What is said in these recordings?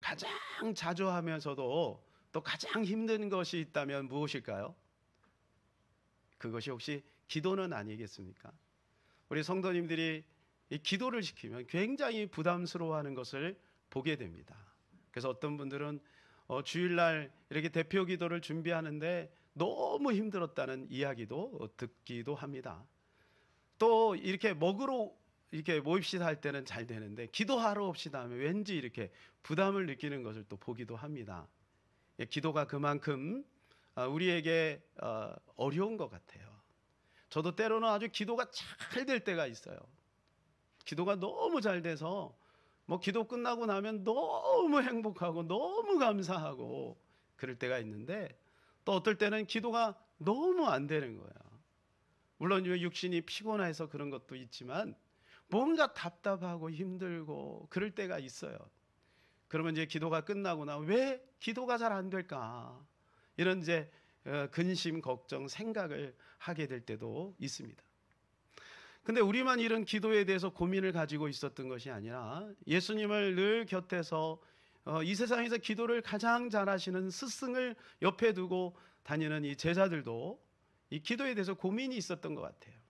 가장 자주 하면서도 또 가장 힘든 것이 있다면 무엇일까요? 그것이 혹시 기도는 아니겠습니까? 우리 성도님들이 이 기도를 시키면 굉장히 부담스러워하는 것을 보게 됩니다. 그래서 어떤 분들은 주일날 이렇게 대표 기도를 준비하는데 너무 힘들었다는 이야기도 듣기도 합니다. 또 이렇게 먹으러 이렇게 모입시다 할 때는 잘 되는데 기도하러 옵시다 하면 왠지 이렇게 부담을 느끼는 것을 또 보기도 합니다. 기도가 그만큼 우리에게 어려운 것 같아요. 저도 때로는 아주 기도가 잘 될 때가 있어요. 기도가 너무 잘 돼서 뭐 기도 끝나고 나면 너무 행복하고 너무 감사하고 그럴 때가 있는데, 또 어떨 때는 기도가 너무 안 되는 거야. 물론 육신이 피곤해서 그런 것도 있지만 뭔가 답답하고 힘들고 그럴 때가 있어요. 그러면 이제 기도가 끝나고 나면 왜 기도가 잘 안 될까? 이런 이제 근심, 걱정, 생각을 하게 될 때도 있습니다. 근데 우리만 이런 기도에 대해서 고민을 가지고 있었던 것이 아니라 예수님을 늘 곁에서 이 세상에서 기도를 가장 잘하시는 스승을 옆에 두고 다니는 이 제자들도 이 기도에 대해서 고민이 있었던 것 같아요.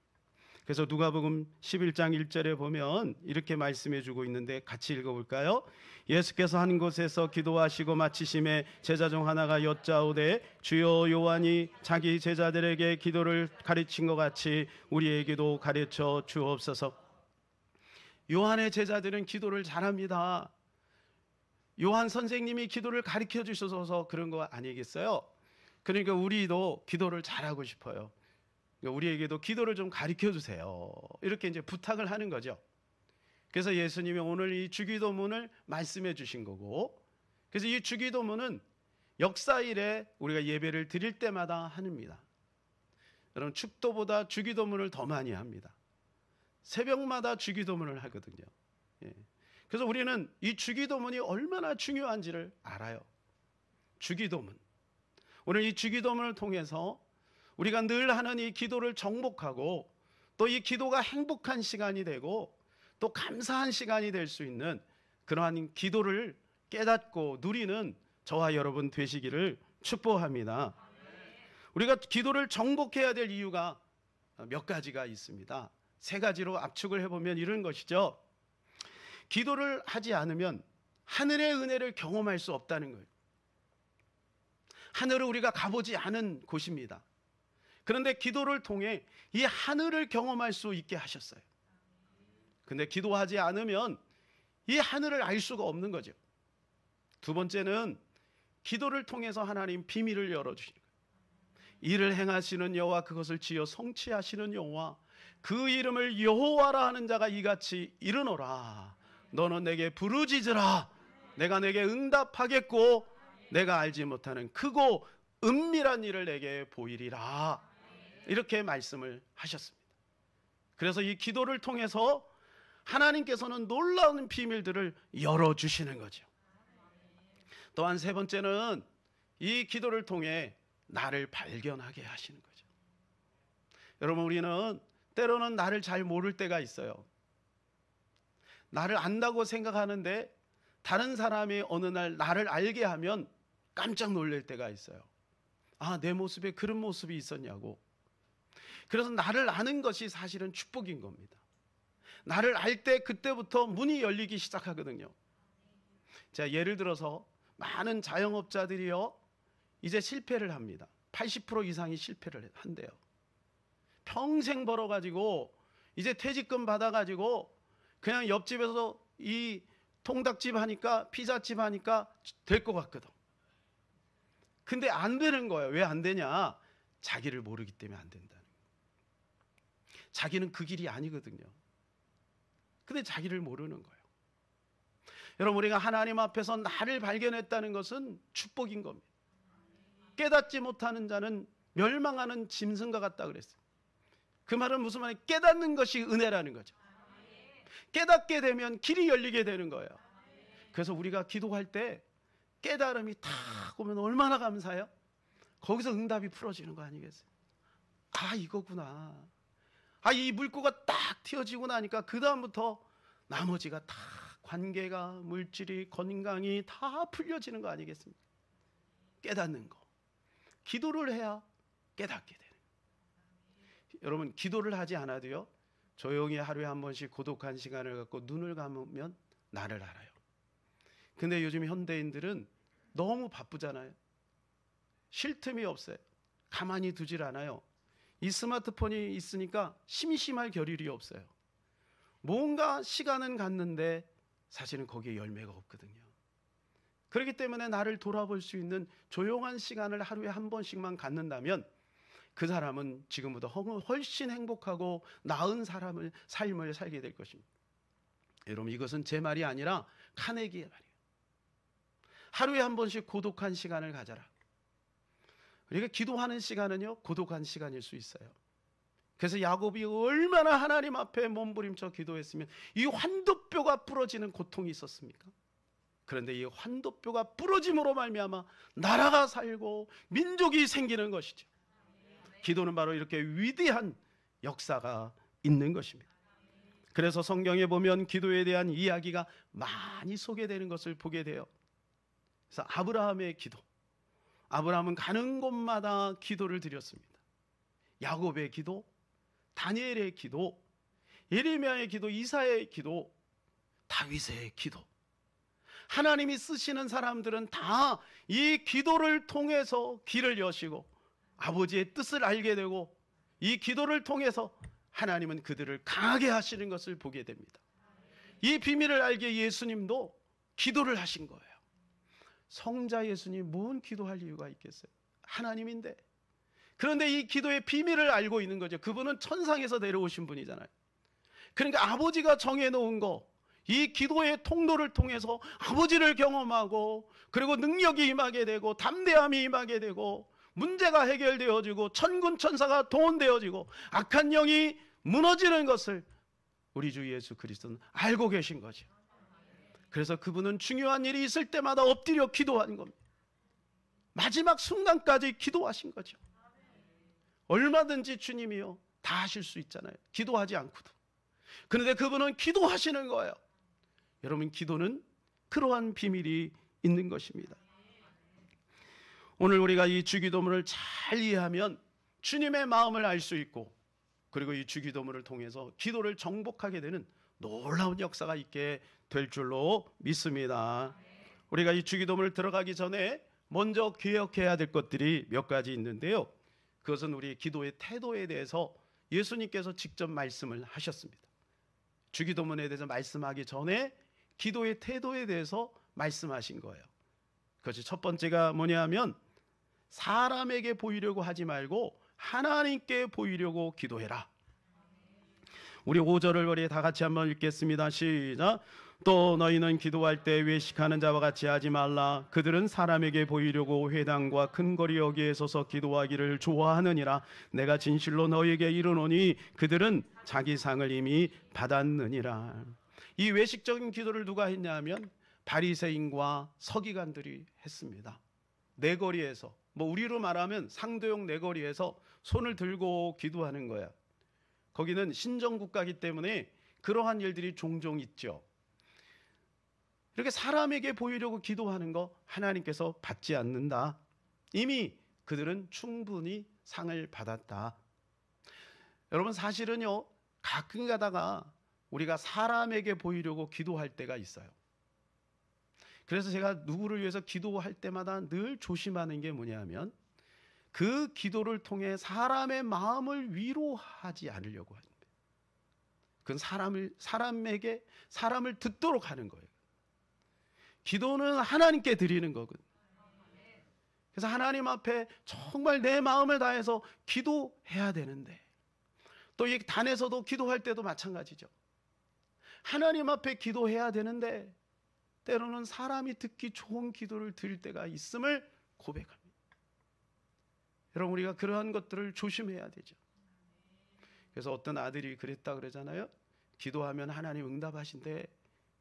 그래서 누가복음 11장 1절에 보면 이렇게 말씀해 주고 있는데 같이 읽어볼까요? 예수께서 한 곳에서 기도하시고 마치심에 제자 중 하나가 여짜오되 주여 요한이 자기 제자들에게 기도를 가르친 것 같이 우리에게도 가르쳐 주옵소서. 요한의 제자들은 기도를 잘합니다. 요한 선생님이 기도를 가르쳐 주셔서 그런 거 아니겠어요? 그러니까 우리도 기도를 잘하고 싶어요. 우리에게도 기도를 좀 가르쳐 주세요. 이렇게 이제 부탁을 하는 거죠. 그래서 예수님이 오늘 이 주기도문을 말씀해 주신 거고, 그래서 이 주기도문은 역사일에 우리가 예배를 드릴 때마다 합니다. 여러분, 축도보다 주기도문을 더 많이 합니다. 새벽마다 주기도문을 하거든요. 그래서 우리는 이 주기도문이 얼마나 중요한지를 알아요. 주기도문. 오늘 이 주기도문을 통해서 우리가 늘 하는 이 기도를 정복하고 또 이 기도가 행복한 시간이 되고 또 감사한 시간이 될 수 있는 그러한 기도를 깨닫고 누리는 저와 여러분 되시기를 축복합니다. 우리가 기도를 정복해야 될 이유가 몇 가지가 있습니다. 세 가지로 압축을 해보면 이런 것이죠. 기도를 하지 않으면 하늘의 은혜를 경험할 수 없다는 거예요. 하늘을 우리가 가보지 않은 곳입니다. 그런데 기도를 통해 이 하늘을 경험할 수 있게 하셨어요. 근데 기도하지 않으면 이 하늘을 알 수가 없는 거죠. 두 번째는 기도를 통해서 하나님 비밀을 열어주시는 거예요. 이를 행하시는 여호와, 그것을 지어 성취하시는 여호와, 그 이름을 여호와라 하는 자가 이같이 이르노라. 너는 내게 부르짖으라. 내가 내게 응답하겠고 내가 알지 못하는 크고 은밀한 일을 내게 보이리라. 이렇게 말씀을 하셨습니다. 그래서 이 기도를 통해서 하나님께서는 놀라운 비밀들을 열어주시는 거죠. 또한 세 번째는 이 기도를 통해 나를 발견하게 하시는 거죠. 여러분, 우리는 때로는 나를 잘 모를 때가 있어요. 나를 안다고 생각하는데 다른 사람이 어느 날 나를 알게 하면 깜짝 놀랄 때가 있어요. 아, 내 모습에 그런 모습이 있었냐고. 그래서 나를 아는 것이 사실은 축복인 겁니다. 나를 알 때 그때부터 문이 열리기 시작하거든요. 자, 예를 들어서 많은 자영업자들이요, 이제 실패를 합니다. 80% 이상이 실패를 한대요. 평생 벌어가지고 이제 퇴직금 받아가지고 그냥 옆집에서 이 통닭집 하니까, 피자집 하니까 될 것 같거든. 근데 안 되는 거예요. 왜 안 되냐? 자기를 모르기 때문에 안 된다는 거예요. 자기는 그 길이 아니거든요. 근데 자기를 모르는 거예요. 여러분, 우리가 하나님 앞에서 나를 발견했다는 것은 축복인 겁니다. 깨닫지 못하는 자는 멸망하는 짐승과 같다 그랬어요. 그 말은 무슨 말이에요? 깨닫는 것이 은혜라는 거죠. 깨닫게 되면 길이 열리게 되는 거예요. 그래서 우리가 기도할 때 깨달음이 탁 오면 얼마나 감사해요? 거기서 응답이 풀어지는 거 아니겠어요? 아, 이거구나. 아, 이 물고가 딱 튀어지고 나니까 그 다음부터 나머지가 다 관계가, 물질이, 건강이 다 풀려지는 거 아니겠습니까? 깨닫는 거. 기도를 해야 깨닫게 되는 거예요. 여러분, 기도를 하지 않아도요, 조용히 하루에 한 번씩 고독한 시간을 갖고 눈을 감으면 나를 알아요. 근데 요즘 현대인들은 너무 바쁘잖아요. 쉴 틈이 없어요. 가만히 두질 않아요. 이 스마트폰이 있으니까 심심할 겨를이 없어요. 뭔가 시간은 갔는데 사실은 거기에 열매가 없거든요. 그렇기 때문에 나를 돌아볼 수 있는 조용한 시간을 하루에 한 번씩만 갖는다면 그 사람은 지금보다 훨씬 행복하고 나은 삶을 살게 될 것입니다. 여러분, 이것은 제 말이 아니라 카네기의 말이에요. 하루에 한 번씩 고독한 시간을 가져라. 우리가 기도하는 시간은요, 고독한 시간일 수 있어요. 그래서 야곱이 얼마나 하나님 앞에 몸부림쳐 기도했으면 이 환도뼈가 부러지는 고통이 있었습니까? 그런데 이 환도뼈가 부러짐으로 말미암아 나라가 살고 민족이 생기는 것이죠. 기도는 바로 이렇게 위대한 역사가 있는 것입니다. 그래서 성경에 보면 기도에 대한 이야기가 많이 소개되는 것을 보게 돼요. 그래서 아브라함의 기도, 아브라함은 가는 곳마다 기도를 드렸습니다. 야곱의 기도, 다니엘의 기도, 예레미야의 기도, 이사야의 기도, 다윗의 기도. 하나님이 쓰시는 사람들은 다 이 기도를 통해서 길을 여시고 아버지의 뜻을 알게 되고 이 기도를 통해서 하나님은 그들을 강하게 하시는 것을 보게 됩니다. 이 비밀을 알게 예수님도 기도를 하신 거예요. 성자 예수님 뭔 기도할 이유가 있겠어요? 하나님인데. 그런데 이 기도의 비밀을 알고 있는 거죠. 그분은 천상에서 내려오신 분이잖아요. 그러니까 아버지가 정해놓은 거, 이 기도의 통로를 통해서 아버지를 경험하고 그리고 능력이 임하게 되고 담대함이 임하게 되고 문제가 해결되어지고 천군 천사가 동원되어지고 악한 영이 무너지는 것을 우리 주 예수 그리스도는 알고 계신 거죠. 그래서 그분은 중요한 일이 있을 때마다 엎드려 기도하는 겁니다. 마지막 순간까지 기도하신 거죠. 얼마든지 주님이요 다 하실 수 있잖아요. 기도하지 않고도. 그런데 그분은 기도하시는 거예요. 여러분, 기도는 그러한 비밀이 있는 것입니다. 오늘 우리가 이 주기도문을 잘 이해하면 주님의 마음을 알 수 있고 그리고 이 주기도문을 통해서 기도를 정복하게 되는 놀라운 역사가 있게 될 줄로 믿습니다. 우리가 이 주기도문을 들어가기 전에 먼저 기억해야 될 것들이 몇 가지 있는데요. 그것은 우리 기도의 태도에 대해서 예수님께서 직접 말씀을 하셨습니다. 주기도문에 대해서 말씀하기 전에 기도의 태도에 대해서 말씀하신 거예요. 그것이 첫 번째가 뭐냐면 사람에게 보이려고 하지 말고 하나님께 보이려고 기도해라. 우리 5절을 우리 다 같이 한번 읽겠습니다. 시작. 또 너희는 기도할 때 외식하는 자와 같이 하지 말라. 그들은 사람에게 보이려고 회당과 큰 거리 여기에 서서 기도하기를 좋아하느니라. 내가 진실로 너희에게 이르노니 그들은 자기 상을 이미 받았느니라. 이 외식적인 기도를 누가 했냐면 바리새인과 서기관들이 했습니다. 내거리에서, 우리로 말하면 상도용 내거리에서 손을 들고 기도하는 거야. 거기는 신정국가이기 때문에 그러한 일들이 종종 있죠. 이렇게 사람에게 보이려고 기도하는 거 하나님께서 받지 않는다. 이미 그들은 충분히 상을 받았다. 여러분, 사실은요, 가끔 가다가 우리가 사람에게 보이려고 기도할 때가 있어요. 그래서 제가 누구를 위해서 기도할 때마다 늘 조심하는 게 뭐냐면 그 기도를 통해 사람의 마음을 위로하지 않으려고 합니다. 그건 사람을 듣도록 하는 거예요. 기도는 하나님께 드리는 거거든요. 그래서 하나님 앞에 정말 내 마음을 다해서 기도해야 되는데 또 이 단에서도 기도할 때도 마찬가지죠. 하나님 앞에 기도해야 되는데 때로는 사람이 듣기 좋은 기도를 드릴 때가 있음을 고백합니다. 여러분, 우리가 그러한 것들을 조심해야 되죠. 그래서 어떤 아들이 그랬다 그러잖아요. 기도하면 하나님 응답하신대.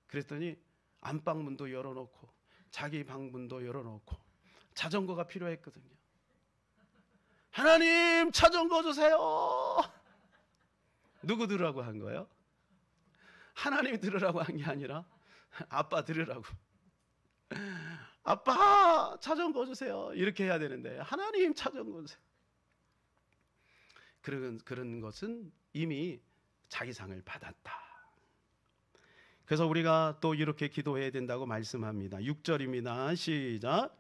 그랬더니 안방문도 열어놓고 자기 방문도 열어놓고 자전거가 필요했거든요. 하나님 자전거 주세요. 누구 들으라고 한 거예요? 하나님이 들으라고 한 게 아니라 아빠 들으라고. 아빠 자전거 주세요. 이렇게 해야 되는데 하나님 자전거 주세요. 그런 것은 이미 자기 상을 받았다. 그래서 우리가 또 이렇게 기도해야 된다고 말씀합니다. 6절입니다. 시작.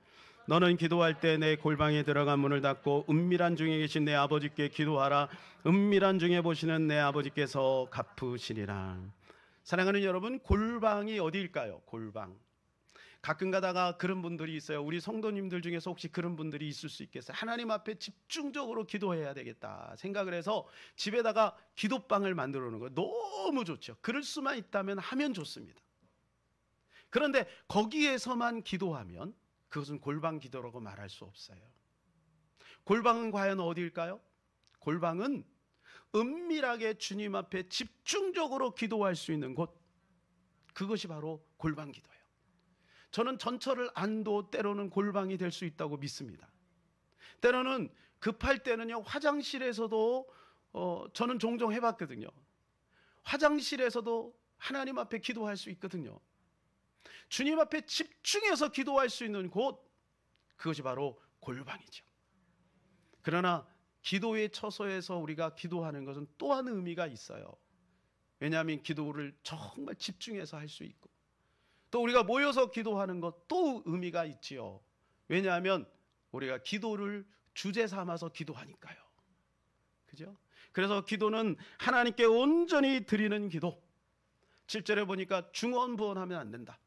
너는 기도할 때 내 골방에 들어간 문을 닫고 은밀한 중에 계신 내 아버지께 기도하라. 은밀한 중에 보시는 내 아버지께서 갚으시리라. 사랑하는 여러분, 골방이 어디일까요? 골방. 가끔 가다가 그런 분들이 있어요. 우리 성도님들 중에서 혹시 그런 분들이 있을 수 있겠어요? 하나님 앞에 집중적으로 기도해야 되겠다 생각을 해서 집에다가 기도방을 만들어 놓은 거예요. 너무 좋죠. 그럴 수만 있다면 하면 좋습니다. 그런데 거기에서만 기도하면 그것은 골방 기도라고 말할 수 없어요. 골방은 과연 어디일까요? 골방은 은밀하게 주님 앞에 집중적으로 기도할 수 있는 곳, 그것이 바로 골방 기도예요. 저는 전철을 안도 때로는 골방이 될 수 있다고 믿습니다. 때로는 급할 때는요, 화장실에서도 저는 종종 해봤거든요. 화장실에서도 하나님 앞에 기도할 수 있거든요. 주님 앞에 집중해서 기도할 수 있는 곳, 그것이 바로 골방이죠. 그러나 기도의 처소에서 우리가 기도하는 것은 또한 의미가 있어요. 왜냐하면 기도를 정말 집중해서 할 수 있고, 또 우리가 모여서 기도하는 것 또 의미가 있지요. 왜냐하면 우리가 기도를 주제 삼아서 기도하니까요. 그죠? 그래서 기도는 하나님께 온전히 드리는 기도. 7절에 보니까 중언부언하면 안 된다.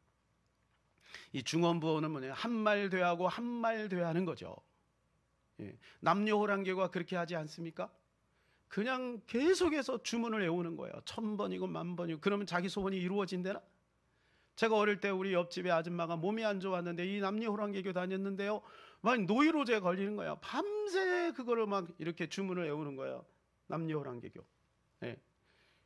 이 중언부언은 뭐냐? 한말 되하고 한말 되하는 거죠. 예. 남녀호랑개가 그렇게 하지 않습니까? 그냥 계속해서 주문을 외우는 거예요. 1000번이고 10,000번이고. 그러면 자기 소원이 이루어진대나? 제가 어릴 때 우리 옆집에 아줌마가 몸이 안 좋았는데 이 남녀호랑개교 다녔는데요, 막 노이로제에 걸리는 거예요. 밤새 그거를 막 이렇게 주문을 외우는 거예요. 남녀호랑개교. 예.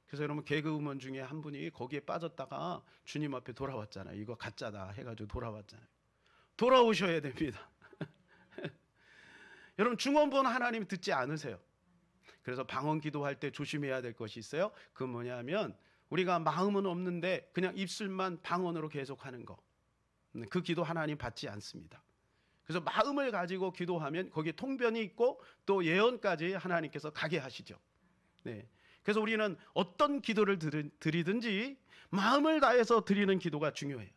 그래서 여러분, 개그우먼 중에 한 분이 거기에 빠졌다가 주님 앞에 돌아왔잖아요. 이거 가짜다 해가지고 돌아왔잖아요. 돌아오셔야 됩니다. 여러분, 중언부언 하나님 듣지 않으세요. 그래서 방언 기도할 때 조심해야 될 것이 있어요. 그건 뭐냐면 우리가 마음은 없는데 그냥 입술만 방언으로 계속하는 거, 그 기도 하나님 받지 않습니다. 그래서 마음을 가지고 기도하면 거기에 통변이 있고 또 예언까지 하나님께서 가게 하시죠. 네. 그래서 우리는 어떤 기도를 드리든지 마음을 다해서 드리는 기도가 중요해요.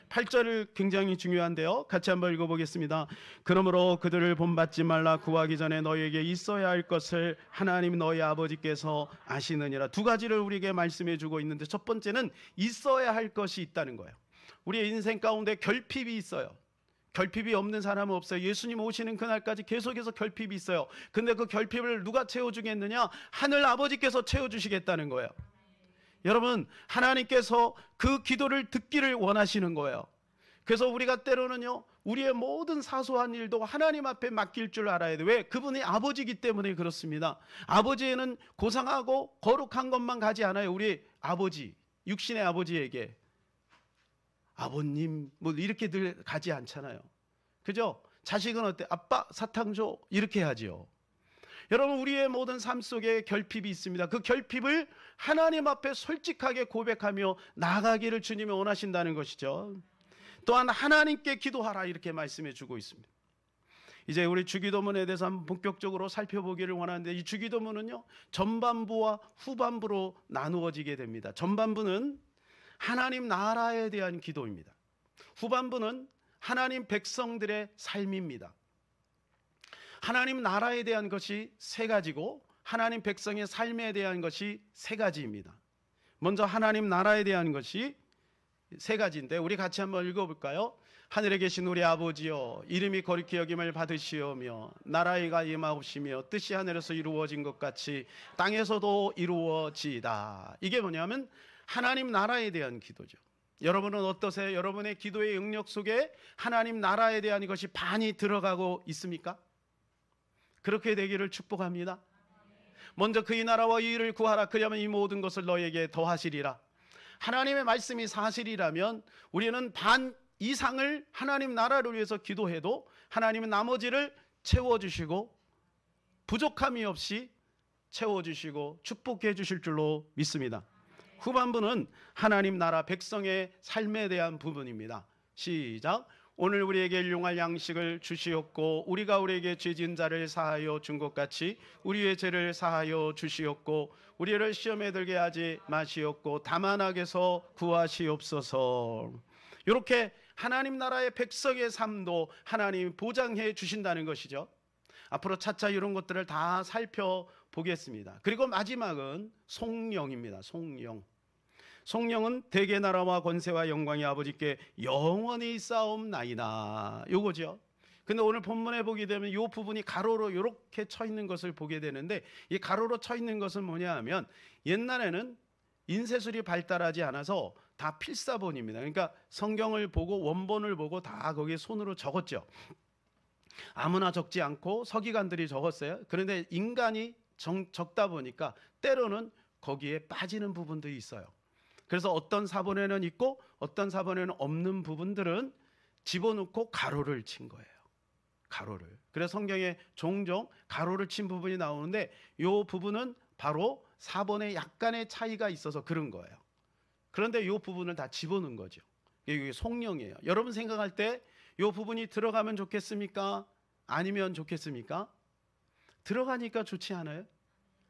8절을 굉장히 중요한데요. 같이 한번 읽어보겠습니다. 그러므로 그들을 본받지 말라. 구하기 전에 너희에게 있어야 할 것을 하나님 너희 아버지께서 아시느니라. 두 가지를 우리에게 말씀해 주고 있는데, 첫 번째는 있어야 할 것이 있다는 거예요. 우리의 인생 가운데 결핍이 있어요. 결핍이 없는 사람은 없어요. 예수님 오시는 그날까지 계속해서 결핍이 있어요. 근데 그 결핍을 누가 채워주겠느냐? 하늘 아버지께서 채워주시겠다는 거예요. 여러분, 하나님께서 그 기도를 듣기를 원하시는 거예요. 그래서 우리가 때로는요, 우리의 모든 사소한 일도 하나님 앞에 맡길 줄 알아야 돼요. 왜? 그분이 아버지이기 때문에 그렇습니다. 아버지에는 고상하고 거룩한 것만 가지 않아요. 우리 아버지, 육신의 아버지에게 아버님 뭐 이렇게 늘 가지 않잖아요. 그죠? 자식은 어때? 아빠 사탕 줘, 이렇게 하지요. 여러분, 우리의 모든 삶 속에 결핍이 있습니다. 그 결핍을 하나님 앞에 솔직하게 고백하며 나아가기를 주님이 원하신다는 것이죠. 또한 하나님께 기도하라, 이렇게 말씀해 주고 있습니다. 이제 우리 주기도문에 대해서 한번 본격적으로 살펴보기를 원하는데, 이 주기도문은요, 전반부와 후반부로 나누어지게 됩니다. 전반부는 하나님 나라에 대한 기도입니다. 후반부는 하나님 백성들의 삶입니다. 하나님 나라에 대한 것이 세 가지고 하나님 백성의 삶에 대한 것이 세 가지입니다. 먼저 하나님 나라에 대한 것이 세 가지인데 우리 같이 한번 읽어볼까요? 하늘에 계신 우리 아버지여, 이름이 거룩히 여김을 받으시오며 나라가 임하옵시며 뜻이 하늘에서 이루어진 것 같이 땅에서도 이루어지이다. 이게 뭐냐면 하나님 나라에 대한 기도죠. 여러분은 어떠세요? 여러분의 기도의 영역 속에 하나님 나라에 대한 것이 반이 들어가고 있습니까? 그렇게 되기를 축복합니다. 먼저 그의 나라와 이 일을 구하라. 그리하면 이 모든 것을 너에게 더하시리라. 하나님의 말씀이 사실이라면 우리는 반 이상을 하나님 나라를 위해서 기도해도 하나님은 나머지를 채워주시고 부족함이 없이 채워주시고 축복해 주실 줄로 믿습니다. 후반부는 하나님 나라 백성의 삶에 대한 부분입니다. 시작. 오늘 우리에게 일용할 양식을 주시옵고 우리가 우리에게 죄진 자를 사하여 준 것 같이 우리의 죄를 사하여 주시옵고 우리를 시험에 들게 하지 마시옵고 다만 악에서 구하시옵소서. 이렇게 하나님 나라의 백성의 삶도 하나님이 보장해 주신다는 것이죠. 앞으로 차차 이런 것들을 다 살펴보겠습니다. 그리고 마지막은 송영입니다. 송영. 송영은 대개 나라와 권세와 영광이 아버지께 영원히 쌓옵나이다. 요거죠. 근데 오늘 본문에 보게 되면 이 부분이 가로로 이렇게 쳐 있는 것을 보게 되는데, 이 가로로 쳐 있는 것은 뭐냐 하면 옛날에는 인쇄술이 발달하지 않아서 다 필사본입니다. 그러니까 성경을 보고 원본을 보고 다 거기에 손으로 적었죠. 아무나 적지 않고 서기관들이 적었어요. 그런데 인간이 적다 보니까 때로는 거기에 빠지는 부분도 있어요. 그래서 어떤 사본에는 있고 어떤 사본에는 없는 부분들은 집어넣고 가로를 친 거예요. 가로를. 그래서 성경에 종종 가로를 친 부분이 나오는데 이 부분은 바로 사본에 약간의 차이가 있어서 그런 거예요. 그런데 이 부분을 다 집어넣은 거죠. 이게 송영이에요. 여러분 생각할 때 이 부분이 들어가면 좋겠습니까? 아니면 좋겠습니까? 들어가니까 좋지 않아요?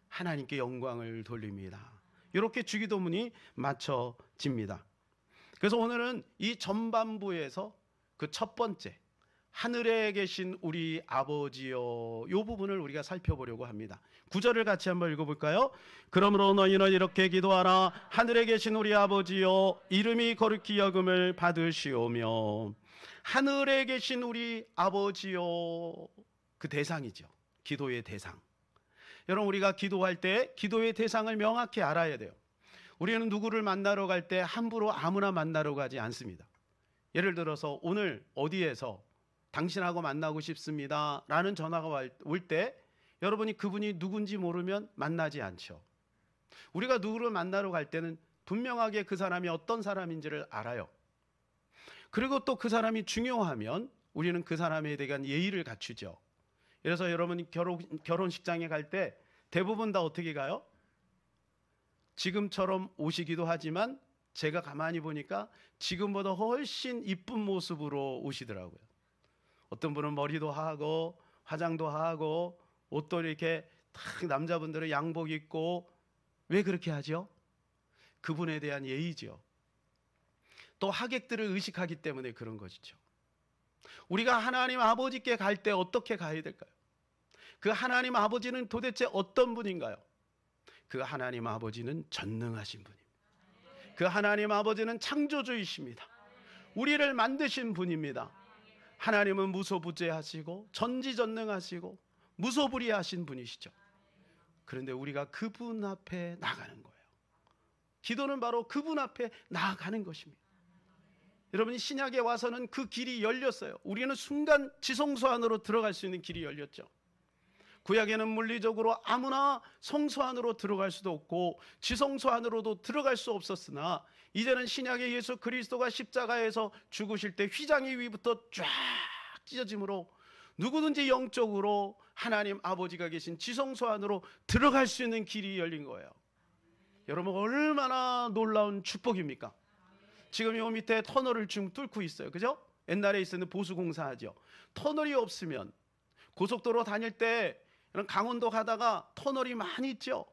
하나님께 영광을 돌립니다. 이렇게 주기도문이 맞춰집니다. 그래서 오늘은 이 전반부에서 그 첫 번째 하늘에 계신 우리 아버지여, 이 부분을 우리가 살펴보려고 합니다. 9절을 같이 한번 읽어볼까요? 그러므로 너희는 이렇게 기도하라. 하늘에 계신 우리 아버지여, 이름이 거룩히 여김을 받으시오며. 하늘에 계신 우리 아버지여, 그 대상이죠. 기도의 대상. 여러분, 우리가 기도할 때 기도의 대상을 명확히 알아야 돼요. 우리는 누구를 만나러 갈 때 함부로 아무나 만나러 가지 않습니다. 예를 들어서 오늘 어디에서 당신하고 만나고 싶습니다 라는 전화가 올 때 여러분이 그분이 누군지 모르면 만나지 않죠. 우리가 누구를 만나러 갈 때는 분명하게 그 사람이 어떤 사람인지를 알아요. 그리고 또 그 사람이 중요하면 우리는 그 사람에 대한 예의를 갖추죠. 그래서 여러분이 결혼식장에 갈 때 대부분 다 어떻게 가요? 지금처럼 오시기도 하지만 제가 가만히 보니까 지금보다 훨씬 이쁜 모습으로 오시더라고요. 어떤 분은 머리도 하고 화장도 하고 옷도 이렇게 딱 남자분들은 양복 입고. 왜 그렇게 하죠? 그분에 대한 예의죠. 또 하객들을 의식하기 때문에 그런 것이죠. 우리가 하나님 아버지께 갈 때 어떻게 가야 될까요? 그 하나님 아버지는 도대체 어떤 분인가요? 그 하나님 아버지는 전능하신 분입니다. 그 하나님 아버지는 창조주이십니다. 우리를 만드신 분입니다. 하나님은 무소부재하시고 전지전능하시고 무소불위하신 분이시죠. 그런데 우리가 그분 앞에 나가는 거예요. 기도는 바로 그분 앞에 나아가는 것입니다. 여러분이 신약에 와서는 그 길이 열렸어요. 우리는 순간 지성소 안으로 들어갈 수 있는 길이 열렸죠. 구약에는 물리적으로 아무나 성소 안으로 들어갈 수도 없고 지성소 안으로도 들어갈 수 없었으나 이제는 신약의 예수 그리스도가 십자가에서 죽으실 때 휘장의 위부터 쫙 찢어짐으로 누구든지 영적으로 하나님 아버지가 계신 지성소 안으로 들어갈 수 있는 길이 열린 거예요. 여러분, 얼마나 놀라운 축복입니까? 지금 요 밑에 터널을 지금 뚫고 있어요. 그죠? 옛날에 있었는 보수공사하죠. 터널이 없으면 고속도로 다닐 때 강원도 가다가 터널이 많이 있죠.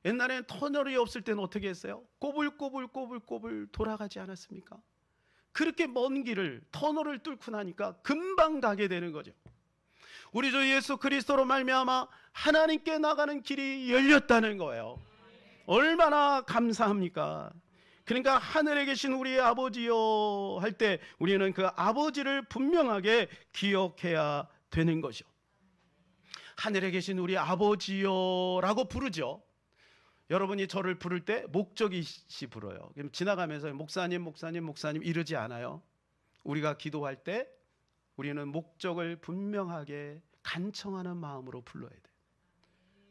옛날에는 터널이 없을 때는 어떻게 했어요? 꼬불꼬불 돌아가지 않았습니까? 그렇게 먼 길을 터널을 뚫고 나니까 금방 가게 되는 거죠. 우리 주 예수 그리스도로 말미암아 하나님께 나가는 길이 열렸다는 거예요. 얼마나 감사합니까? 그러니까 하늘에 계신 우리 아버지요 할 때 우리는 그 아버지를 분명하게 기억해야 되는 거죠. 하늘에 계신 우리 아버지요라고 부르죠. 여러분이 저를 부를 때 목적이시 불어요. 그럼 지나가면서 목사님 이러지 않아요. 우리가 기도할 때 우리는 목적을 분명하게 간청하는 마음으로 불러야 돼요.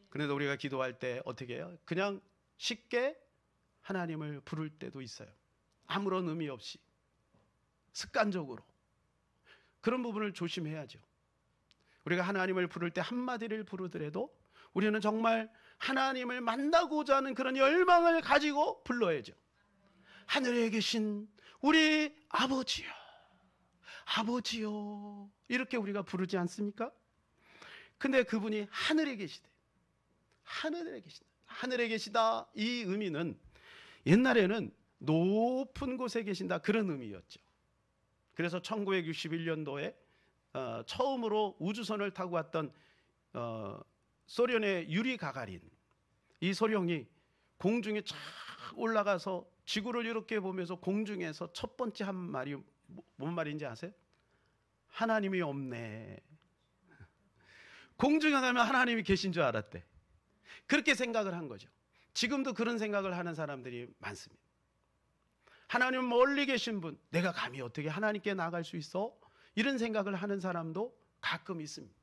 그런데 우리가 기도할 때 어떻게 해요? 그냥 쉽게 하나님을 부를 때도 있어요. 아무런 의미 없이 습관적으로. 그런 부분을 조심해야죠. 우리가 하나님을 부를 때 한마디를 부르더라도 우리는 정말 하나님을 만나고자 하는 그런 열망을 가지고 불러야죠. 하늘에 계신 우리 아버지요, 아버지요, 이렇게 우리가 부르지 않습니까? 근데 그분이 하늘에 계시대. 하늘에 계시다. 하늘에 계시다, 이 의미는 옛날에는 높은 곳에 계신다, 그런 의미였죠. 그래서 1961년도에 처음으로 우주선을 타고 왔던 소련의 유리 가가린, 이 소령이 공중에 쫙 올라가서 지구를 이렇게 보면서 공중에서 첫 번째 한 말이 뭔 말인지 아세요? 하나님이 없네. 공중에 가면 하나님이 계신 줄 알았대. 그렇게 생각을 한 거죠. 지금도 그런 생각을 하는 사람들이 많습니다. 하나님 멀리 계신 분, 내가 감히 어떻게 하나님께 나갈 수 있어? 이런 생각을 하는 사람도 가끔 있습니다.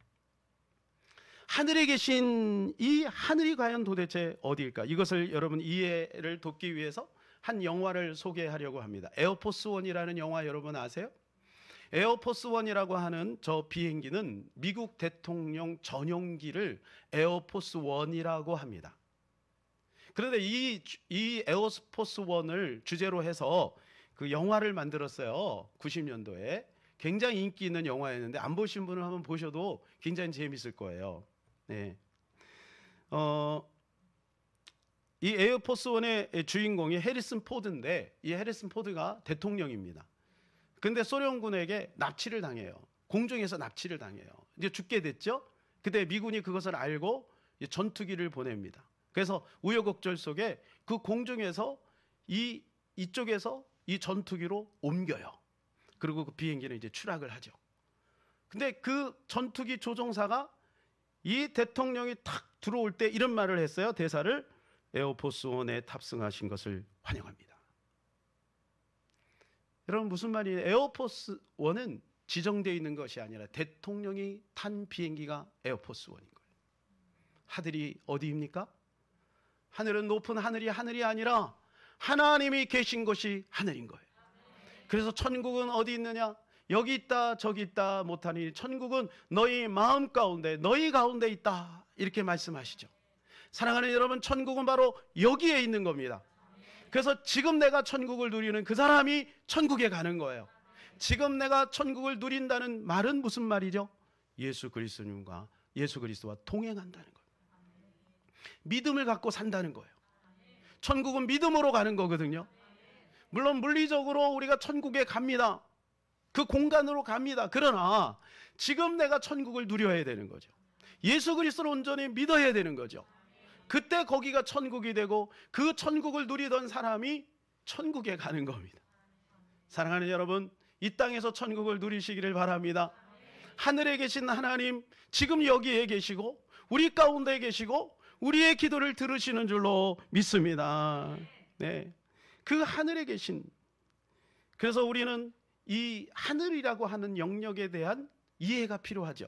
하늘에 계신 이 하늘이 과연 도대체 어디일까? 이것을 여러분 이해를 돕기 위해서 한 영화를 소개하려고 합니다. 에어포스 원이라는 영화 여러분 아세요? 에어포스 원이라고 하는 저 비행기는 미국 대통령 전용기를 에어포스 원이라고 합니다. 그런데 이 에어포스 원을 주제로 해서 그 영화를 만들었어요. 90년도에. 굉장히 인기 있는 영화였는데 안 보신 분은 한번 보셔도 굉장히 재밌을 거예요. 네. 이 에어포스 원의 주인공이 해리슨 포드인데, 이 해리슨 포드가 대통령입니다. 근데 소련군에게 납치를 당해요. 공중에서 납치를 당해요. 이제 죽게 됐죠. 그때 미군이 그것을 알고 전투기를 보냅니다. 그래서 우여곡절 속에 그 공중에서 이쪽에서 이 전투기로 옮겨요. 그리고 그 비행기는 이제 추락을 하죠. 근데 그 전투기 조종사가 이 대통령이 탁 들어올 때 이런 말을 했어요. 대사를, 에어포스 원에 탑승하신 것을 환영합니다. 여러분 무슨 말이에요? 에어포스 원은 지정되어 있는 것이 아니라 대통령이 탄 비행기가 에어포스 원인 거예요. 하늘이 어디입니까? 하늘은 높은 하늘이 아니라 하나님이 계신 곳이 하늘인 거예요. 그래서 천국은 어디 있느냐? 여기 있다 저기 있다 못하니 천국은 너희 마음 가운데, 너희 가운데 있다, 이렇게 말씀하시죠. 사랑하는 여러분, 천국은 바로 여기에 있는 겁니다. 그래서 지금 내가 천국을 누리는 그 사람이 천국에 가는 거예요. 지금 내가 천국을 누린다는 말은 무슨 말이죠? 예수 그리스도님과 예수 그리스도와 동행한다는 거예요. 믿음을 갖고 산다는 거예요. 천국은 믿음으로 가는 거거든요. 물론 물리적으로 우리가 천국에 갑니다. 그 공간으로 갑니다. 그러나 지금 내가 천국을 누려야 되는 거죠. 예수 그리스도를 온전히 믿어야 되는 거죠. 그때 거기가 천국이 되고 그 천국을 누리던 사람이 천국에 가는 겁니다. 사랑하는 여러분, 이 땅에서 천국을 누리시기를 바랍니다. 하늘에 계신 하나님, 지금 여기에 계시고 우리 가운데 계시고 우리의 기도를 들으시는 줄로 믿습니다. 네, 그 하늘에 계신, 그래서 우리는 이 하늘이라고 하는 영역에 대한 이해가 필요하죠.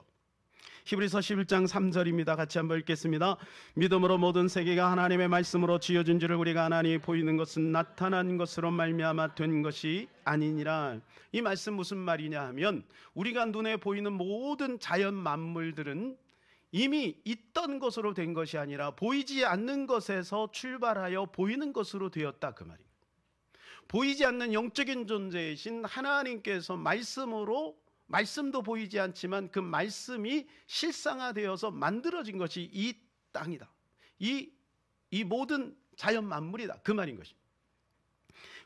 히브리서 11장 3절입니다. 같이 한번 읽겠습니다. 믿음으로 모든 세계가 하나님의 말씀으로 지어진 줄을 우리가 하나님이 보이는 것은 나타난 것으로 말미암아 된 것이 아니니라. 이 말씀 무슨 말이냐 하면, 우리가 눈에 보이는 모든 자연 만물들은 이미 있던 것으로 된 것이 아니라 보이지 않는 것에서 출발하여 보이는 것으로 되었다, 그 말입니다. 보이지 않는 영적인 존재이신 하나님께서 말씀으로, 말씀도 보이지 않지만 그 말씀이 실상화되어서 만들어진 것이 이 땅이다, 이 모든 자연 만물이다, 그 말인 것입니다.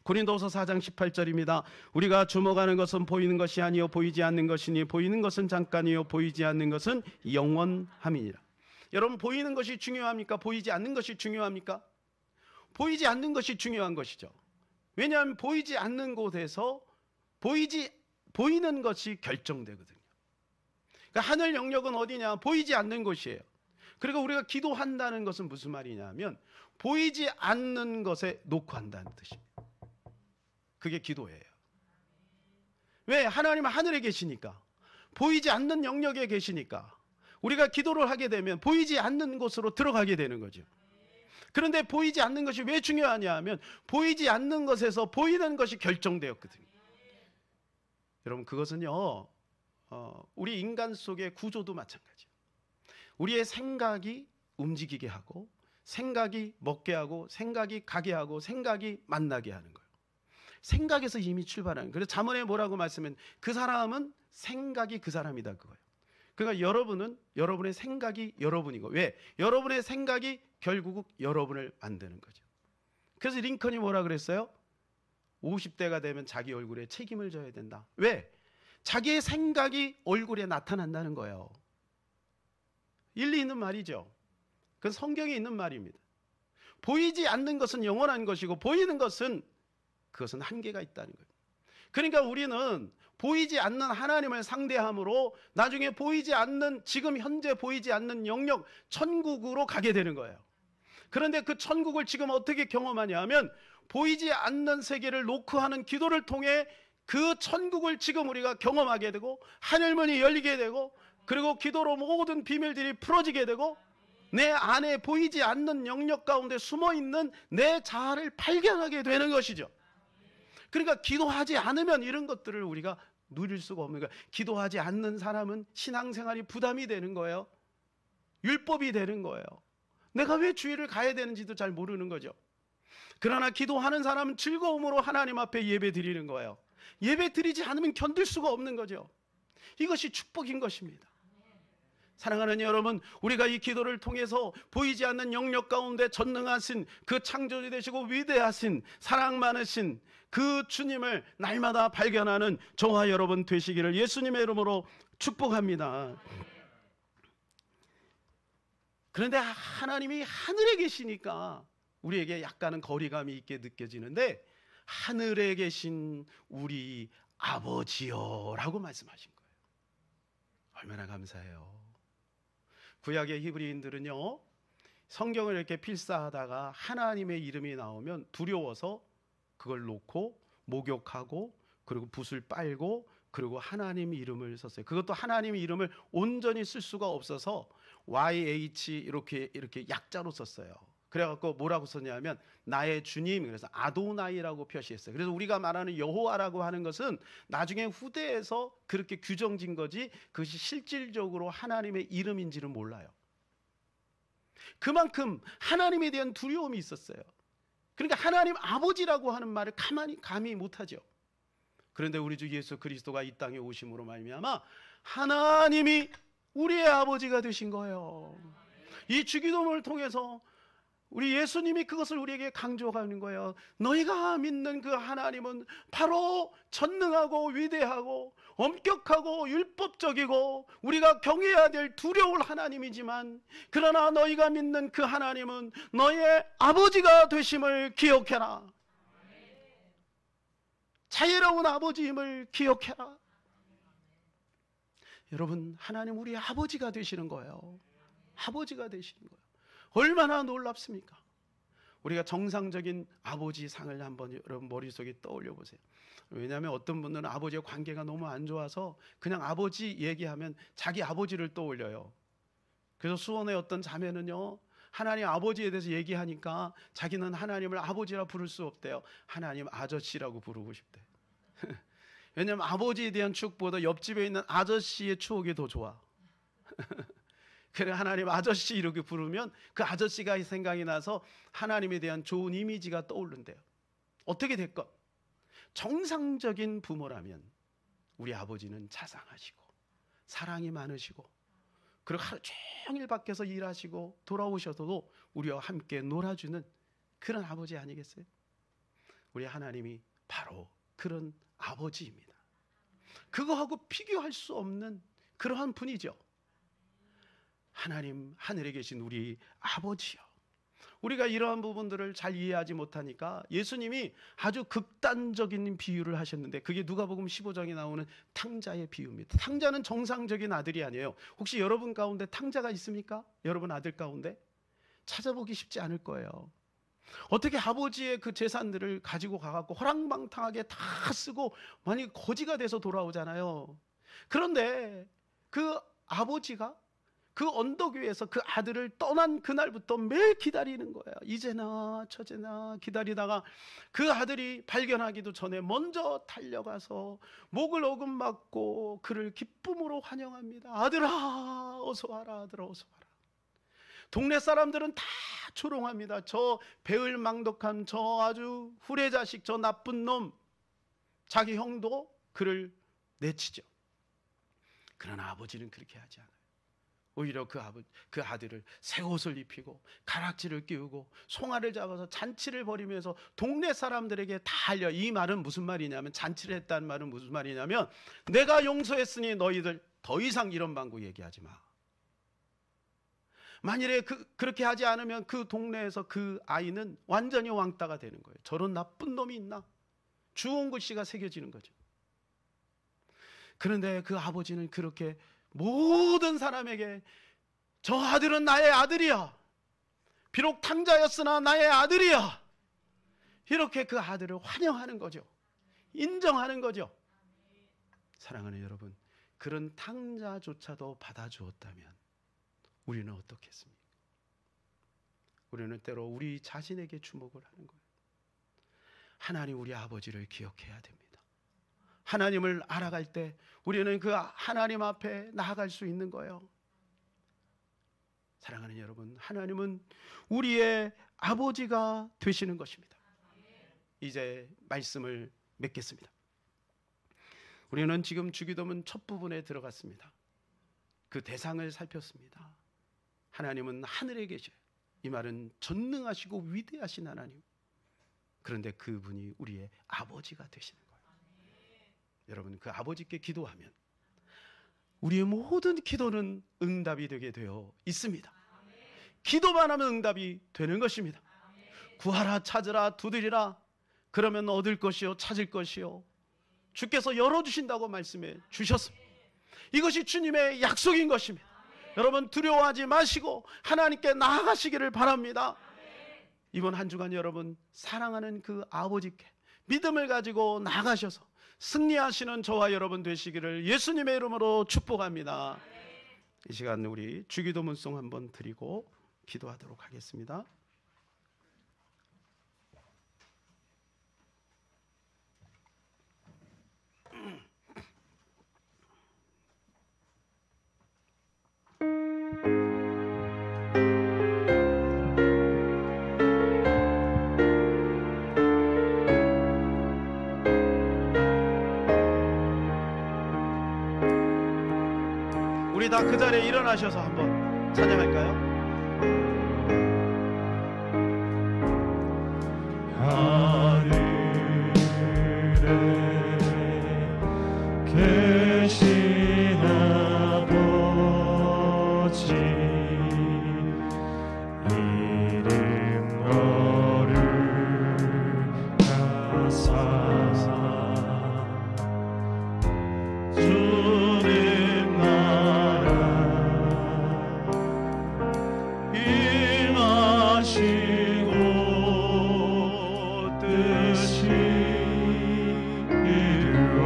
고린도후서 4장 18절입니다. 우리가 주목하는 것은 보이는 것이 아니요 보이지 않는 것이니 보이는 것은 잠깐이요 보이지 않는 것은 영원함이니라. 여러분, 보이는 것이 중요합니까? 보이지 않는 것이 중요합니까? 보이지 않는 것이 중요한 것이죠. 왜냐하면 보이지 않는 곳에서 보이는 것이 결정되거든요. 그러니까 하늘 영역은 어디냐? 보이지 않는 곳이에요. 그리고 우리가 기도한다는 것은 무슨 말이냐면 보이지 않는 것에 놓고 한다는 뜻입니다. 그게 기도예요. 왜? 하나님은 하늘에 계시니까, 보이지 않는 영역에 계시니까 우리가 기도를 하게 되면 보이지 않는 곳으로 들어가게 되는 거죠. 그런데 보이지 않는 것이 왜 중요하냐 하면 보이지 않는 것에서 보이는 것이 결정되었거든요. 여러분, 그것은요, 우리 인간 속의 구조도 마찬가지예요. 우리의 생각이 움직이게 하고 생각이 먹게 하고 생각이 가게 하고 생각이 만나게 하는 거예요. 생각에서 이미 출발하는. 그래서 잠언에 뭐라고 말씀은 그 사람은 생각이 그 사람이다 그거예요. 그러니까 여러분은 여러분의 생각이 여러분이고, 왜? 여러분의 생각이 결국 여러분을 만드는 거죠. 그래서 링컨이 뭐라 그랬어요? 50대가 되면 자기 얼굴에 책임을 져야 된다. 왜? 자기의 생각이 얼굴에 나타난다는 거예요. 일리 있는 말이죠. 그건 성경에 있는 말입니다. 보이지 않는 것은 영원한 것이고 보이는 것은 그것은 한계가 있다는 거예요. 그러니까 우리는 보이지 않는 하나님을 상대함으로 나중에 보이지 않는, 지금 현재 보이지 않는 영역 천국으로 가게 되는 거예요. 그런데 그 천국을 지금 어떻게 경험하냐 하면 보이지 않는 세계를 놓고 하는 기도를 통해 그 천국을 지금 우리가 경험하게 되고 하늘문이 열리게 되고 그리고 기도로 모든 비밀들이 풀어지게 되고 내 안에 보이지 않는 영역 가운데 숨어있는 내 자아를 발견하게 되는 것이죠. 그러니까 기도하지 않으면 이런 것들을 우리가 누릴 수가 없는 거예요. 기도하지 않는 사람은 신앙생활이 부담이 되는 거예요. 율법이 되는 거예요. 내가 왜 주일을 가야 되는지도 잘 모르는 거죠. 그러나 기도하는 사람은 즐거움으로 하나님 앞에 예배 드리는 거예요. 예배 드리지 않으면 견딜 수가 없는 거죠. 이것이 축복인 것입니다. 사랑하는 여러분, 우리가 이 기도를 통해서 보이지 않는 영역 가운데 전능하신 그 창조주 되시고 위대하신 사랑 많으신 그 주님을 날마다 발견하는 저와 여러분 되시기를 예수님의 이름으로 축복합니다. 그런데 하나님이 하늘에 계시니까 우리에게 약간은 거리감이 있게 느껴지는데, 하늘에 계신 우리 아버지여 라고 말씀하신 거예요. 얼마나 감사해요. 구약의 히브리인들은요, 성경을 이렇게 필사하다가 하나님의 이름이 나오면 두려워서 그걸 놓고 목욕하고 그리고 붓을 빨고 그리고 하나님 이름을 썼어요. 그것도 하나님 이름을 온전히 쓸 수가 없어서 YH 이렇게 약자로 썼어요. 그래갖고 뭐라고 썼냐면 나의 주님, 그래서 아도나이라고 표시했어요. 그래서 우리가 말하는 여호와라고 하는 것은 나중에 후대에서 그렇게 규정진 거지 그것이 실질적으로 하나님의 이름인지는 몰라요. 그만큼 하나님에 대한 두려움이 있었어요. 그러니까 하나님 아버지라고 하는 말을 감히 못하죠. 그런데 우리 주 예수 그리스도가 이 땅에 오심으로 말미암아 하나님이 우리의 아버지가 되신 거예요. 이 주기도문을 통해서 우리 예수님이 그것을 우리에게 강조하는 거예요. 너희가 믿는 그 하나님은 바로 전능하고 위대하고 엄격하고 율법적이고 우리가 경외해야 될 두려울 하나님이지만, 그러나 너희가 믿는 그 하나님은 너희의 아버지가 되심을 기억해라. 자애로운 아버지임을 기억해라. 여러분, 하나님 우리의 아버지가 되시는 거예요. 아버지가 되시는 거예요. 얼마나 놀랍습니까? 우리가 정상적인 아버지 상을 한번 여러분 머릿속에 떠올려 보세요. 왜냐하면 어떤 분들은 아버지와 관계가 너무 안 좋아서 그냥 아버지 얘기하면 자기 아버지를 떠올려요. 그래서 수원의 어떤 자매는요, 하나님 아버지에 대해서 얘기하니까 자기는 하나님을 아버지라 부를 수 없대요. 하나님 아저씨라고 부르고 싶대. 왜냐하면 아버지에 대한 추억보다 옆집에 있는 아저씨의 추억이 더 좋아. 그래, 하나님 아저씨 이렇게 부르면 그 아저씨가 생각이 나서 하나님에 대한 좋은 이미지가 떠오른대요. 어떻게 됐건 정상적인 부모라면 우리 아버지는 자상하시고 사랑이 많으시고 그리고 하루 종일 밖에서 일하시고 돌아오셔서도 우리와 함께 놀아주는 그런 아버지 아니겠어요? 우리 하나님이 바로 그런 아버지입니다. 그거하고 비교할 수 없는 그러한 분이죠. 하나님, 하늘에 계신 우리 아버지요. 우리가 이러한 부분들을 잘 이해하지 못하니까 예수님이 아주 극단적인 비유를 하셨는데, 그게 누가복음 15장에 나오는 탕자의 비유입니다. 탕자는 정상적인 아들이 아니에요. 혹시 여러분 가운데 탕자가 있습니까? 여러분 아들 가운데? 찾아보기 쉽지 않을 거예요. 어떻게 아버지의 그 재산들을 가지고 가갖고 허랑방탕하게 다 쓰고 만약에 거지가 돼서 돌아오잖아요. 그런데 그 아버지가 그 언덕 위에서 그 아들을 떠난 그날부터 매일 기다리는 거예요. 이제나 저제나 기다리다가 그 아들이 발견하기도 전에 먼저 달려가서 목을 어금맞고 그를 기쁨으로 환영합니다. 아들아 어서 와라, 아들아 어서 와라. 동네 사람들은 다 조롱합니다. 저 배을망덕한 저 아주 후레자식, 저 나쁜 놈. 자기 형도 그를 내치죠. 그러나 아버지는 그렇게 하지 않아요. 오히려 그 아들을 새 옷을 입히고 가락지를 끼우고 송아를 잡아서 잔치를 벌이면서 동네 사람들에게 다 알려. 이 말은 무슨 말이냐면, 잔치를 했다는 말은 무슨 말이냐면, 내가 용서했으니 너희들 더 이상 이런 방구 얘기하지 마. 만일에 그렇게 하지 않으면 그 동네에서 그 아이는 완전히 왕따가 되는 거예요. 저런 나쁜 놈이 있나? 주홍 글씨가 새겨지는 거죠. 그런데 그 아버지는 그렇게 모든 사람에게 저 아들은 나의 아들이야. 비록 탕자였으나 나의 아들이야. 이렇게 그 아들을 환영하는 거죠. 인정하는 거죠. 사랑하는 여러분, 그런 탕자조차도 받아주었다면 우리는 어떻겠습니까? 우리는 때로 우리 자신에게 주목을 하는 거예요. 하나님, 우리 아버지를 기억해야 됩니다. 하나님을 알아갈 때 우리는 그 하나님 앞에 나아갈 수 있는 거예요. 사랑하는 여러분, 하나님은 우리의 아버지가 되시는 것입니다. 이제 말씀을 맺겠습니다. 우리는 지금 주기도문 첫 부분에 들어갔습니다. 그 대상을 살폈습니다. 하나님은 하늘에 계셔요. 이 말은 전능하시고 위대하신 하나님. 그런데 그분이 우리의 아버지가 되시는 거예요. 여러분, 그 아버지께 기도하면 우리의 모든 기도는 응답이 되게 되어 있습니다. 기도만 하면 응답이 되는 것입니다. 구하라, 찾으라, 두드리라. 그러면 얻을 것이요, 찾을 것이요. 주께서 열어주신다고 말씀해 주셨습니다. 이것이 주님의 약속인 것입니다. 여러분, 두려워하지 마시고 하나님께 나아가시기를 바랍니다. 이번 한 주간 여러분, 사랑하는 그 아버지께 믿음을 가지고 나아가셔서 승리하시는 저와 여러분 되시기를 예수님의 이름으로 축복합니다. 이 시간 우리 주기도문송 한번 드리고 기도하도록 하겠습니다. 우리 다 그 자리에 일어나셔서 한번 찬양할까요? 하늘에 계신 아버지, 이름 거룩하사 주님 나라 임하시고 뜻이 이루어지리라.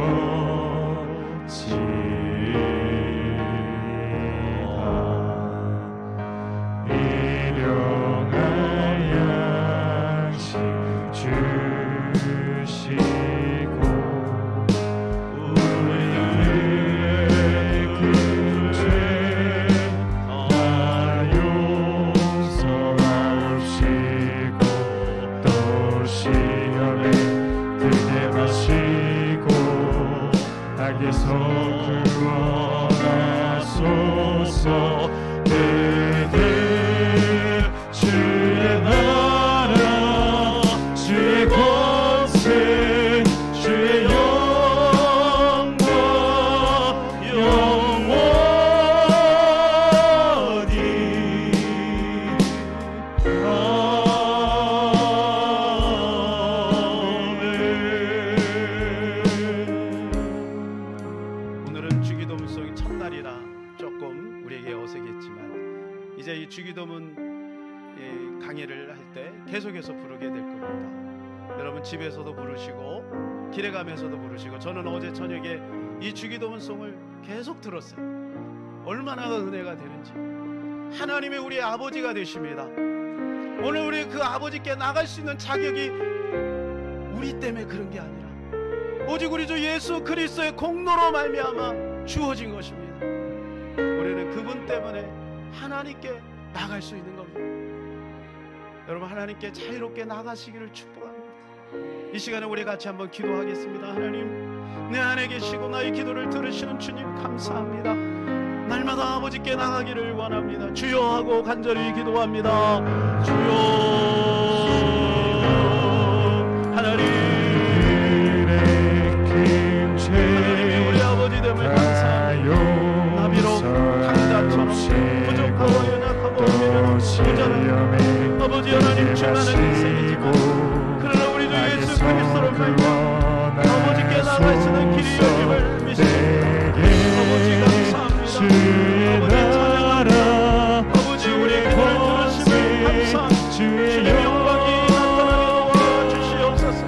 일용할 양식 주시고 우리의 그 죄 다 용서하옵시고 또 시험에 들게 마시고 악에서 구원하소서. 내게 주의 나라 주의 권세 주의 영광 영원히 오늘은 주기도문송이 첫날이라 조금 우리에게 어색했지만 이제 이 주기도문 강의를 할 때 계속해서 부르게 될 겁니다. 여러분 집에서도 부르시고 길에 가면서도 부르시고, 저는 어제 저녁에 이 주기도문송을 계속 들었어요. 얼마나 은혜가 되는지. 하나님이 우리의 아버지가 되십니다. 오늘 우리 그 아버지께 나갈 수 있는 자격이 우리 때문에 그런 게 아니라 오직 우리 주 예수 그리스도의 공로로 말미암아 주어진 것입니다. 우리는 그분 때문에 하나님께 나갈 수 있는 겁니다. 여러분, 하나님께 자유롭게 나가시기를 축복합니다. 이 시간에 우리 같이 한번 기도하겠습니다. 하나님, 내 안에 계시고 나의 기도를 들으시는 주님 감사합니다. 날마다 아버지께 나가기를 원합니다. 주여 하고 간절히 기도합니다. 주여. 하나님, 우리 아버지 됨을 감사합니다. 나비로 강자처럼 부족하고 연약하고 부자는 아버지 하나님 주만은 인생이지만, 그러나 우리 주 예수 그리스도를 말미암아 아버지께 나갈 수 있는 길이 열림을 믿습니다. 아버지 감사합니다. 아버지 찬양하라. 아버지 우리 기도를 들으심을 감사합니다. 주님의 영광이 나타나게 도와주시옵소서.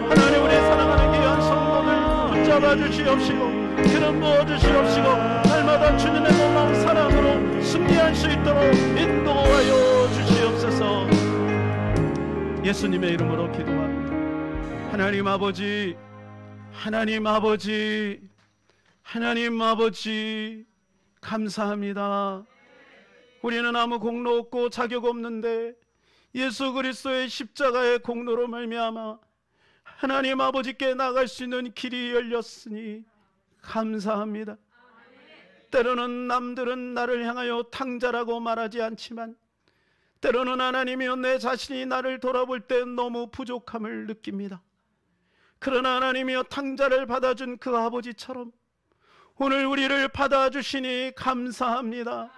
하나님, 우리 사랑하는 귀한 성도들 붙잡아 주시옵시고 기름 부어 주시옵시고 날마다 주님의 놀라운 사랑으로 승리할 수 있도록 인도하여 주시옵소서. 예수님의 이름으로 기도합니다. 하나님 아버지, 하나님 아버지, 하나님 아버지 감사합니다. 우리는 아무 공로 없고 자격 없는데 예수 그리스도의 십자가의 공로로 말미암아 하나님 아버지께 나갈 수 있는 길이 열렸으니 감사합니다. 때로는 남들은 나를 향하여 탕자라고 말하지 않지만, 때로는 하나님이여 내 자신이 나를 돌아볼 때 너무 부족함을 느낍니다. 그러나 하나님이여 탕자를 받아준 그 아버지처럼 오늘 우리를 받아주시니 감사합니다.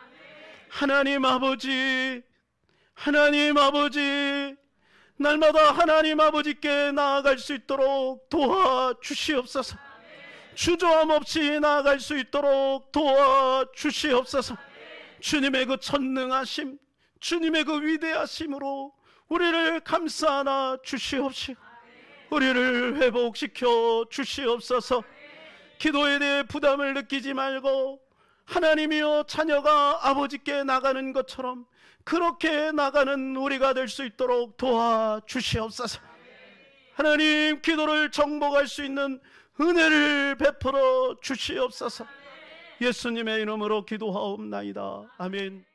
하나님 아버지, 하나님 아버지, 날마다 하나님 아버지께 나아갈 수 있도록 도와주시옵소서. 주저함 없이 나아갈 수 있도록 도와주시옵소서. 주님의 그 전능하심, 주님의 그 위대하심으로 우리를 감싸나 주시옵시고 우리를 회복시켜 주시옵소서. 기도에 대해 부담을 느끼지 말고 하나님이여 자녀가 아버지께 나가는 것처럼 그렇게 나가는 우리가 될 수 있도록 도와주시옵소서. 하나님, 기도를 정복할 수 있는 은혜를 베풀어 주시옵소서. 예수님의 이름으로 기도하옵나이다. 아멘.